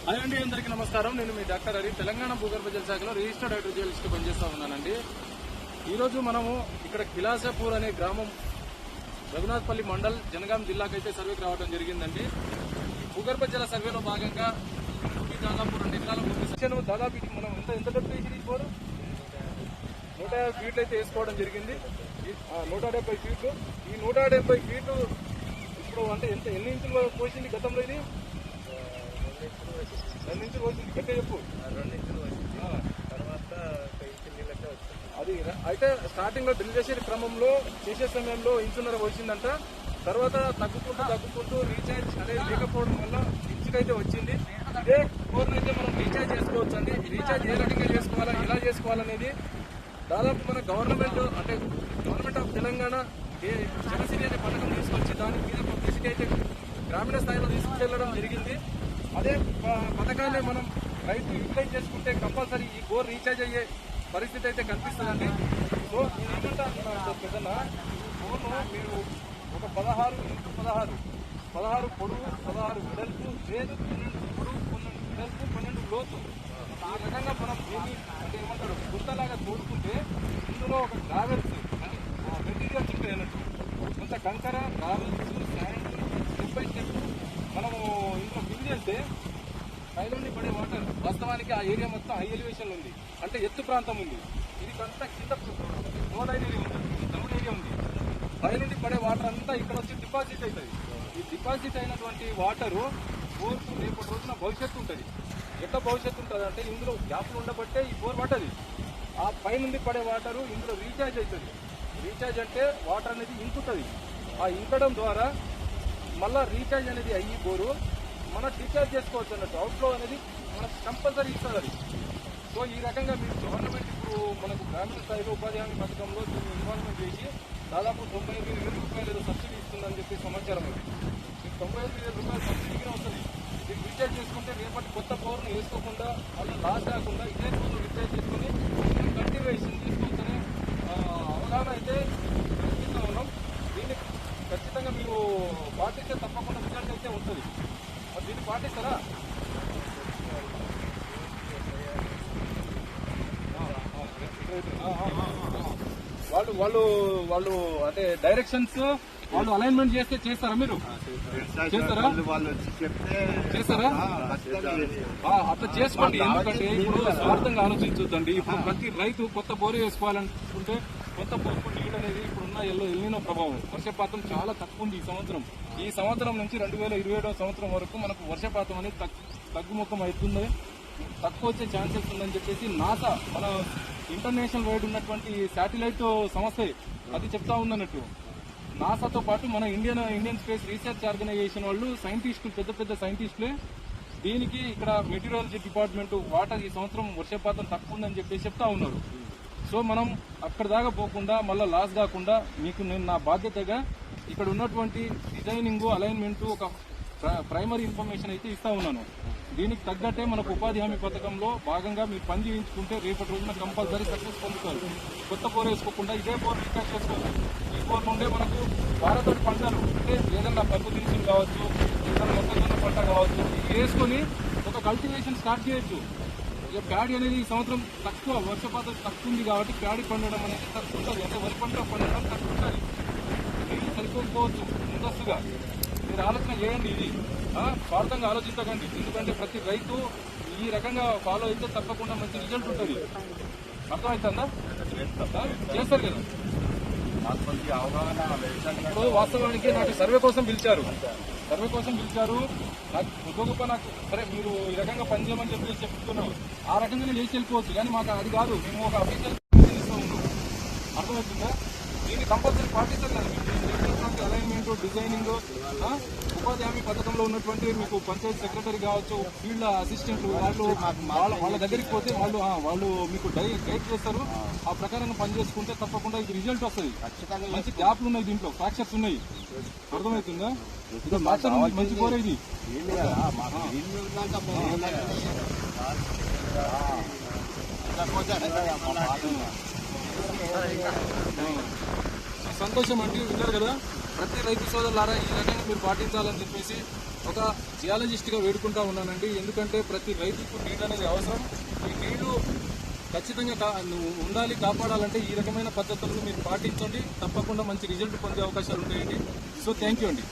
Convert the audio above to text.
Hi అండి, అందరికీ నమస్కారం. నేను మీ డాక్టర్ హరి, తెలంగాణ భూగర్భ జల శాఖలో రిజిస్టర్డ్ హైడ్రోజియాలజిస్ట్ పనిచేస్తూ ఉన్నానండి. ఈరోజు మనము ఇక్కడ కిలాసాపూర్ అనే గ్రామం రఘునాథ్పల్లి మండల్ జనగాం జిల్లాకైతే సర్వేకి రావడం జరిగిందండి. భూగర్భ జల సర్వేలో భాగంగా దాదాపు 2 ఎకరాల భూమి దాదాపు మనం ఎంత డబ్బు తీసుకోవడం 150 ఫీట్లు అయితే వేసుకోవడం జరిగింది. 170 ఫీట్లు. ఈ 170 ఫీట్లు ఇప్పుడు అంటే ఎన్ని ఇంచులు పోసింది గతంలో? ఇది 2 ఇంచులు వచ్చింది. గట్టే చెప్పు. 2 ఇంచులు వచ్చింది. తర్వాత అది అయితే స్టార్టింగ్ లో డ్రిల్ చేసే క్రమంలో చేసే సమయంలో ఇంచున్నర వచ్చిందంట. తర్వాత తగ్గుకుంటూ రీఛార్జ్ అనేది లేకపోవడం వల్ల ఇంచుకైతే వచ్చింది. ఇదే కోర్ని అయితే మనం రీఛార్జ్ చేసుకోవచ్చు అండి. రీఛార్జ్ ఏ రకంగా చేసుకోవాలా, ఎలా చేసుకోవాలనేది దాదాపు మన గవర్నమెంట్ ఆఫ్ తెలంగాణ జనశ్రీ అనే పథకం తీసుకొచ్చి దాని మీద పబ్లిసిటీ అయితే గ్రామీణ స్థాయిలో తీసుకెళ్లడం జరిగింది. అదే పథకాన్ని మనం రైతు యూటిలైజ్ చేసుకుంటే కంపల్సరీ ఈ బోర్ రీఛార్జ్ అయ్యే పరిస్థితి అయితే కనిపిస్తుందండి. సో ఏమంటారు పెద్దన్న, బోర్ను మీరు ఒక 16 పొడవు 16 వెడల్పు లేదు 12 పొడవు 12 వెడల్పు 12 లోతు ఆ రకంగా మనం అంటే ఏమంటారు గుట్టలాగా తోడుకుంటే ఇందులో ఒక గ్రావెల్స్ అంటే మెటీరియల్స్ ఉంటాయి అన్నట్టు. కొంత కంకర, gravels, sand step by step మనము ఇంట్లో ఫిల్ చేస్తే పైనుండి పడే వాటర్ వాస్తవానికి ఆ ఏరియా మొత్తం హై ఎలివేషన్ ఉంది, అంటే ఎత్తు ప్రాంతం ఉంది. ఇది కొంత కింద డౌన్ ఏరియా ఉంది. పైనుండి పడే వాటర్ అంతా ఇక్కడ వచ్చి డిపాజిట్ అవుతుంది. ఈ డిపాజిట్ అయినటువంటి వాటరు బోర్కు రేపటి రోజున భవిష్యత్తు ఉంటుంది. ఎట్లా భవిష్యత్తు ఉంటుంది అంటే ఇందులో గ్యాప్లు ఉండబట్టే ఈ బోర్ పట్టది. ఆ పైనుండి పడే వాటరు ఇందులో రీఛార్జ్ అవుతుంది. రీఛార్జ్ అంటే వాటర్ అనేది ఇంకుతుంది. ఆ ఇంకడం ద్వారా మళ్ళా రీఛార్జ్ అనేది అయ్యి బోరు మనం డిశ్చార్జ్ చేసుకోవచ్చు అన్నట్టు. అవుట్ఫ్లో అనేది మనకు కంపల్సరీ ఇస్తుంది అది. సో ఈ రకంగా మీరు గవర్నమెంట్ ఇప్పుడు మనకు గ్రామీణ స్థాయిలో ఉపాధి హామీ పథకంలో దీన్ని ఇన్వాల్వ్మెంట్ చేసి దాదాపు 95,000 రూపాయలు సబ్సిడీ ఇస్తుందని చెప్పి సమాచారం అది. మీకు 95,000 రూపాయలు సబ్సిడీగా వస్తుంది. మీరు రీఛార్జ్ చేసుకుంటే రేపటి కొత్త పవర్ను వేసుకోకుండా మళ్ళీ లాస్ కాకుండా ఇదే పవర్ను రీఛార్జ్ చేసుకుని కంటిన్యూషన్ చేసుకోవచ్చనే అవగాహన అయితే ప్రయత్నిస్తూ ఉన్నాం. దీన్ని ఖచ్చితంగా మీరు పాటిస్తే తప్పకుండా రిజల్ట్ అయితే ఉంటుంది. దీన్ని పాటిస్తారా? వాళ్ళు అంటే డైరెక్షన్స్ వాళ్ళు అలైన్మెంట్ చేస్తారా? మీరు చేస్తారా? అట్లా చేసుకోండి. ఎందుకంటే ఇప్పుడు స్వార్థంగా ఆలోచించొద్దండి. ఇప్పుడు ప్రతి రైతు కొత్త బోరు వేసుకోవాలనుకుంటే కొత్త బోరు నీళ్ళు అనేది ఇప్పుడున్న ఎల్నినో ప్రభావం వర్షపాతం చాలా తక్కువ ఉంది ఈ సంవత్సరం నుంచి 2027వ సంవత్సరం వరకు మనకు వర్షపాతం అనేది తగ్గుముఖం అవుతుంది, తక్కువ వచ్చే ఛాన్సెస్ ఉందని చెప్పేసి నాసా మన ఇంటర్నేషనల్ వైడ్ ఉన్నటువంటి శాటిలైట్ సంస్థ అది చెప్తా ఉందన్నట్టు. నాసాతో పాటు మన ఇండియన్ స్పేస్ రీసెర్చ్ ఆర్గనైజేషన్ వాళ్ళు సైంటిస్టులు పెద్ద సైంటిస్టులే దీనికి ఇక్కడ మెటీరియాలజీ డిపార్ట్మెంట్ వాటర్ ఈ సంవత్సరం వర్షపాతం తక్కువ ఉందని చెప్పేసి చెప్తా ఉన్నారు. సో మనం అక్కడ దాకా పోకుండా మళ్ళీ లాస్ కాకుండా మీకు నేను నా బాధ్యతగా ఇక్కడ ఉన్నటువంటి డిజైనింగ్ అలైన్మెంట్ ఒక ప్రైమరీ ఇన్ఫర్మేషన్ అయితే ఇస్తా ఉన్నాను. దీనికి తగ్గట్టే మనకు ఉపాధి హామీ పథకంలో భాగంగా మీరు పని చేయించుకుంటే రేపటి రోజున కంపల్సరీ సక్సెస్ పొందుతారు. కొత్త బోర్ వేసుకోకుండా ఇదే బోర్ రీఛార్జ్ చేసుకోవచ్చు. ఈ బోర్ నుండే మనకు వారతోటి పంటలు అంటే ఏదన్నా పప్పు దినుసులు కావచ్చు, ఏదైనా మొక్కజొన్న పంట కావచ్చు, ఇది వేసుకొని ఒక కల్టివేషన్ స్టార్ట్ చేయొచ్చు. ఇక ప్యాడీ అనేది ఈ సంవత్సరం తక్కువ వర్షపాతం తక్కువ ఉంది కాబట్టి ప్యాడీ పండడం అనేది తక్కువ ఉంటుంది. అంటే వరి పంట పండడం తక్కువ ఉంటుంది. నీళ్ళు సరిపోకపోవచ్చు. ముందస్తుగా మీరు ఆలోచన చేయండి. ఇది స్వార్థంగా ఆలోచించకండి. ఎందుకంటే ప్రతి రైతు ఈ రకంగా ఫాలో అయితే తప్పకుండా మంచి రిజల్ట్ ఉంటుంది. అర్థమవుతుందా? చేస్తారు కదా. ఇప్పుడు వాస్తవానికి నాకు సర్వే కోసం పిలిచారు. నాకు గొప్ప నాకు సరే మీరు ఈ రకంగా పనిచేయమని చెప్పి చెప్తున్నాం. ఆ రకంగా నేను చేసి వెళ్ళిపోవచ్చు. కానీ మాకు అది కాదు. మేము ఒక అఫీషియల్ ఇస్తూ ఉన్నాం. అర్థమవుతుందా? దీన్ని కంపల్సరీ పాటిస్తారు కదా. మీరు అలైన్మెంట్, డిజైనింగ్, ఉపాధి హామీ పథకంలో ఉన్నటువంటి మీకు పంచాయతీ సెక్రటరీ కావచ్చు, ఫీల్డ్ అసిస్టెంట్ వాళ్ళ దగ్గరికి పోతే వాళ్ళు మీకు గైడ్ చేస్తారు. ఆ ప్రకారంగా పనిచేసుకుంటే తప్పకుండా ఇది రిజల్ట్ వస్తుంది. మంచి గ్యాప్లు ఉన్నాయి, దీంట్లో ఫ్రాక్చర్స్ ఉన్నాయి. అర్థమవుతుందా? ఇది ఫ్రాక్చర్ మంచి కోరే ఇది. సంతోషం అండి. విన్నారు కదా, ప్రతి రైతు సోదరులారా ఈ రకంగా మీరు పాటించాలని చెప్పేసి ఒక జియాలజిస్ట్గా వేడుకుంటా ఉన్నానండి. ఎందుకంటే ప్రతి రైతుకు నీళ్ళు అనేది అవసరం. ఈ నీళ్లు ఖచ్చితంగా ఉండాలి, కాపాడాలంటే ఈ రకమైన పద్ధతులను మీరు పాటించండి. తప్పకుండా మంచి రిజల్ట్ పొందే అవకాశాలు ఉంటాయండి. సో థ్యాంక్ యూ అండి.